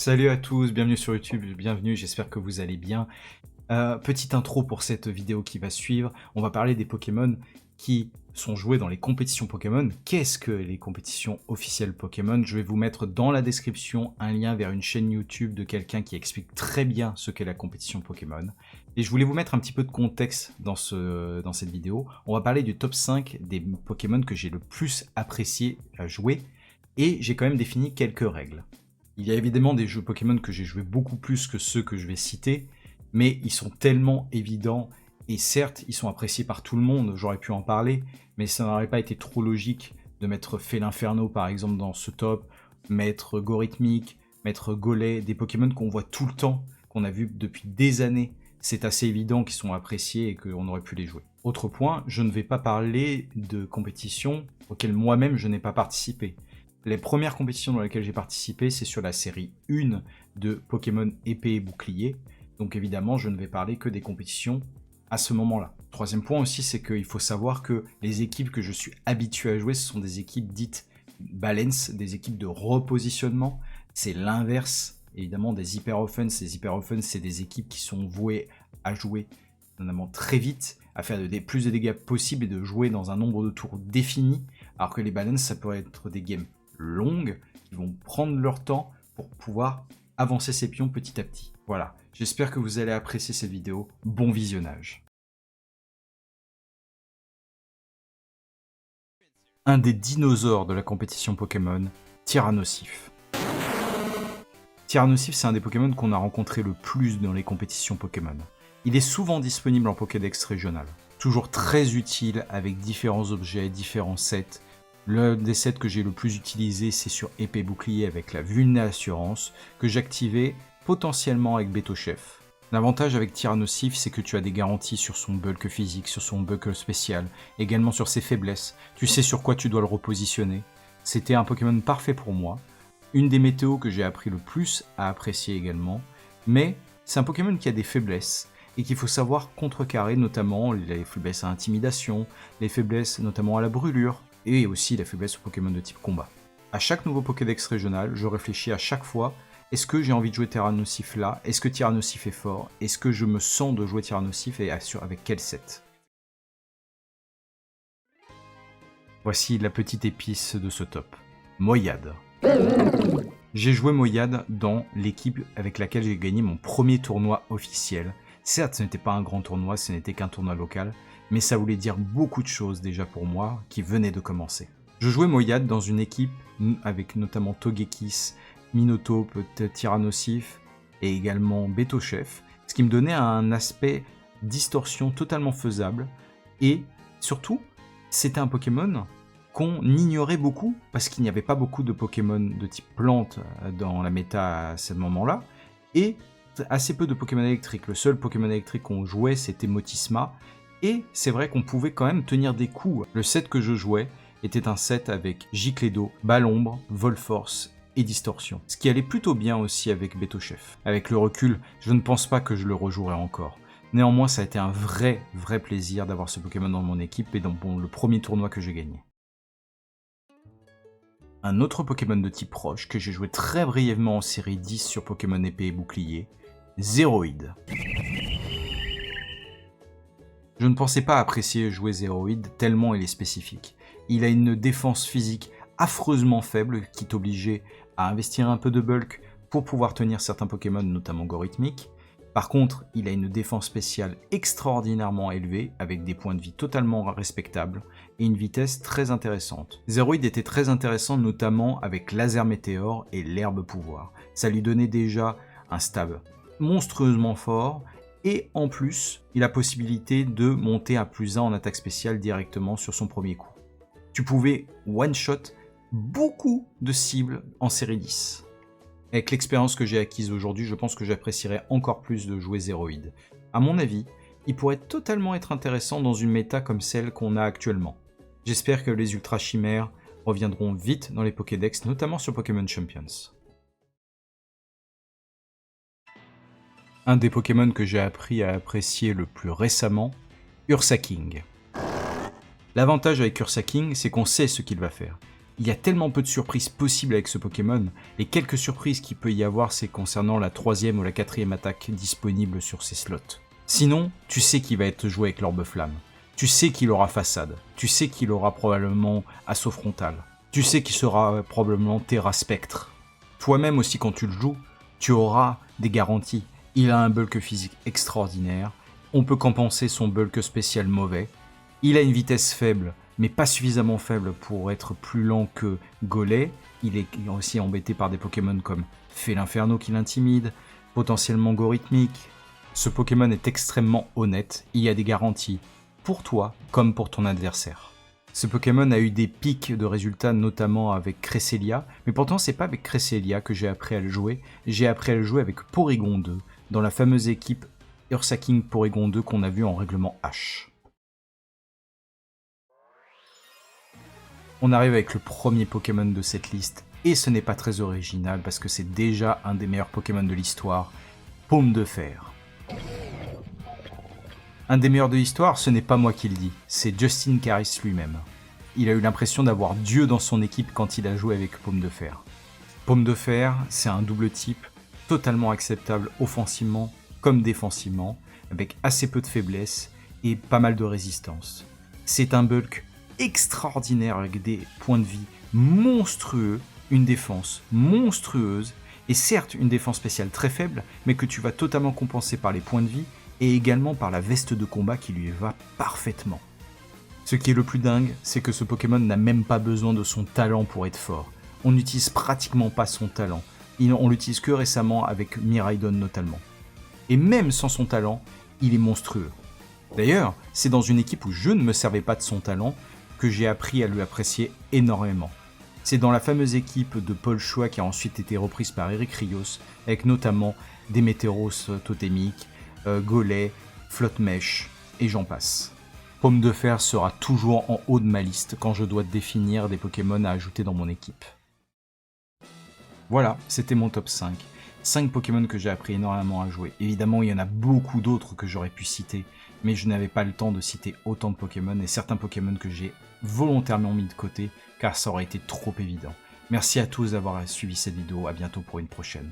Salut à tous, bienvenue sur YouTube, bienvenue, j'espère que vous allez bien. Petite intro pour cette vidéo qui va suivre, on va parler des Pokémon qui sont joués dans les compétitions Pokémon. Qu'est-ce que les compétitions officielles Pokémon? Je vais vous mettre dans la description un lien vers une chaîne YouTube de quelqu'un qui explique très bien ce qu'est la compétition Pokémon. Et je voulais vous mettre un petit peu de contexte dans cette vidéo. On va parler du top 5 des Pokémon que j'ai le plus apprécié à jouer, et j'ai quand même défini quelques règles. Il y a évidemment des jeux Pokémon que j'ai joué beaucoup plus que ceux que je vais citer, mais ils sont tellement évidents, et certes, ils sont appréciés par tout le monde, j'aurais pu en parler, mais ça n'aurait pas été trop logique de mettre Félinferno par exemple dans ce top, mettre Gorithmic, mettre Golay, des Pokémon qu'on voit tout le temps, qu'on a vu depuis des années. C'est assez évident qu'ils sont appréciés et qu'on aurait pu les jouer. Autre point, je ne vais pas parler de compétitions auxquelles moi-même je n'ai pas participé. Les premières compétitions dans lesquelles j'ai participé, c'est sur la série 1 de Pokémon Épée et Bouclier. Donc évidemment, je ne vais parler que des compétitions à ce moment-là. Troisième point aussi, c'est qu'il faut savoir que les équipes que je suis habitué à jouer, ce sont des équipes dites balance, des équipes de repositionnement. C'est l'inverse, évidemment, des Hyper Offense. Les Hyper Offense, c'est des équipes qui sont vouées à jouer notamment très vite, à faire plus de dégâts possibles et de jouer dans un nombre de tours défini, alors que les balance, ça peut être des games longues, qui vont prendre leur temps pour pouvoir avancer ces pions petit à petit. Voilà, j'espère que vous allez apprécier cette vidéo. Bon visionnage. Un des dinosaures de la compétition Pokémon, Tyrannosif. Tyrannosif, c'est un des Pokémon qu'on a rencontré le plus dans les compétitions Pokémon. Il est souvent disponible en Pokédex régional. Toujours très utile avec différents objets, différents sets. L'un des sets que j'ai le plus utilisé, c'est sur Épée Bouclier avec la Vulné-Assurance, que j'activais potentiellement avec Betochef. L'avantage avec Tyrannosif, c'est que tu as des garanties sur son bulk physique, sur son bulk spécial, également sur ses faiblesses. Tu sais sur quoi tu dois le repositionner. C'était un Pokémon parfait pour moi. Une des météos que j'ai appris le plus à apprécier également. Mais c'est un Pokémon qui a des faiblesses et qu'il faut savoir contrecarrer, notamment les faiblesses à intimidation, les faiblesses notamment à la brûlure, et aussi la faiblesse aux Pokémon de type combat. À chaque nouveau Pokédex régional, je réfléchis à chaque fois, est-ce que j'ai envie de jouer Tyrannosif là? Est-ce que Tyrannosif est fort? Est-ce que je me sens de jouer Tyrannosif et avec quel set? Voici la petite épice de ce top. Moyade. J'ai joué Moyade dans l'équipe avec laquelle j'ai gagné mon premier tournoi officiel. Certes, ce n'était pas un grand tournoi, ce n'était qu'un tournoi local, mais ça voulait dire beaucoup de choses déjà pour moi, qui venaient de commencer. Je jouais Moyade dans une équipe avec notamment Togekiss, Minotaur, Tyrannosif et également Betochef, ce qui me donnait un aspect distorsion totalement faisable, et surtout, c'était un Pokémon qu'on ignorait beaucoup, parce qu'il n'y avait pas beaucoup de Pokémon de type plante dans la méta à ce moment-là, et assez peu de Pokémon électriques. Le seul Pokémon électrique qu'on jouait, c'était Motisma, et c'est vrai qu'on pouvait quand même tenir des coups. Le set que je jouais était un set avec Giclédo, Balombre, Volforce et Distorsion. Ce qui allait plutôt bien aussi avec Betochef. Avec le recul, je ne pense pas que je le rejouerai encore. Néanmoins, ça a été un vrai plaisir d'avoir ce Pokémon dans mon équipe et dans le premier tournoi que j'ai gagné. Un autre Pokémon de type roche que j'ai joué très brièvement en série 10 sur Pokémon Épée et Bouclier, Zéroïde. Je ne pensais pas apprécier jouer Zéroïde tellement il est spécifique. Il a une défense physique affreusement faible qui t'obligeait à investir un peu de bulk pour pouvoir tenir certains Pokémon, notamment Gorithmic. Par contre, il a une défense spéciale extraordinairement élevée, avec des points de vie totalement respectables, et une vitesse très intéressante. Zéroïde était très intéressant notamment avec Laser Météore et l'herbe pouvoir. Ça lui donnait déjà un stab monstrueusement fort, et en plus, il a possibilité de monter à +1 en attaque spéciale directement sur son premier coup. Tu pouvais one-shot beaucoup de cibles en série 10. Avec l'expérience que j'ai acquise aujourd'hui, je pense que j'apprécierais encore plus de jouer Zéroïde. À mon avis, il pourrait totalement être intéressant dans une méta comme celle qu'on a actuellement. J'espère que les Ultra Chimères reviendront vite dans les Pokédex, notamment sur Pokémon Champions. Un des Pokémon que j'ai appris à apprécier le plus récemment, Ursaking. L'avantage avec Ursaking, c'est qu'on sait ce qu'il va faire. Il y a tellement peu de surprises possibles avec ce Pokémon, et quelques surprises qu'il peut y avoir, c'est concernant la 3e ou la 4e attaque disponible sur ces slots. Sinon, tu sais qu'il va être joué avec l'Orbe Flamme. Tu sais qu'il aura Façade. Tu sais qu'il aura probablement Assaut Frontal. Tu sais qu'il sera probablement Terra Spectre. Toi-même aussi, quand tu le joues, tu auras des garanties. Il a un bulk physique extraordinaire. On peut compenser son bulk spécial mauvais. Il a une vitesse faible, mais pas suffisamment faible pour être plus lent que Golay. Il est aussi embêté par des Pokémon comme Fél'Inferno qui l'intimide, potentiellement Gorhythmique. Ce Pokémon est extrêmement honnête, il y a des garanties pour toi comme pour ton adversaire. Ce Pokémon a eu des pics de résultats, notamment avec Cresselia, mais pourtant c'est pas avec Cresselia que j'ai appris à le jouer, j'ai appris à le jouer avec Porygon 2, dans la fameuse équipe Ursa King Porygon 2 qu'on a vu en règlement H. On arrive avec le premier Pokémon de cette liste, et ce n'est pas très original parce que c'est déjà un des meilleurs Pokémon de l'histoire, Paume de Fer. Un des meilleurs de l'histoire, ce n'est pas moi qui le dis, c'est Justin Caris lui-même. Il a eu l'impression d'avoir Dieu dans son équipe quand il a joué avec Paume de Fer. Paume de Fer, c'est un double type totalement acceptable offensivement comme défensivement, avec assez peu de faiblesse et pas mal de résistance. C'est un bulk extraordinaire avec des points de vie monstrueux, une défense monstrueuse, et certes une défense spéciale très faible, mais que tu vas totalement compenser par les points de vie et également par la veste de combat qui lui va parfaitement. Ce qui est le plus dingue, c'est que ce Pokémon n'a même pas besoin de son talent pour être fort. On n'utilise pratiquement pas son talent. On l'utilise que récemment avec Miraidon notamment. Et même sans son talent, il est monstrueux. D'ailleurs, c'est dans une équipe où je ne me servais pas de son talent que j'ai appris à lui apprécier énormément. C'est dans la fameuse équipe de Paul Choix qui a ensuite été reprise par Eric Rios, avec notamment des Météros totémiques, Golay, Flotte-Mèche, et j'en passe. Paume de Fer sera toujours en haut de ma liste quand je dois définir des Pokémon à ajouter dans mon équipe. Voilà, c'était mon top 5. 5 Pokémon que j'ai appris énormément à jouer. Évidemment, il y en a beaucoup d'autres que j'aurais pu citer, mais je n'avais pas le temps de citer autant de Pokémon et certains Pokémon que j'ai volontairement mis de côté car ça aurait été trop évident. Merci à tous d'avoir suivi cette vidéo, à bientôt pour une prochaine.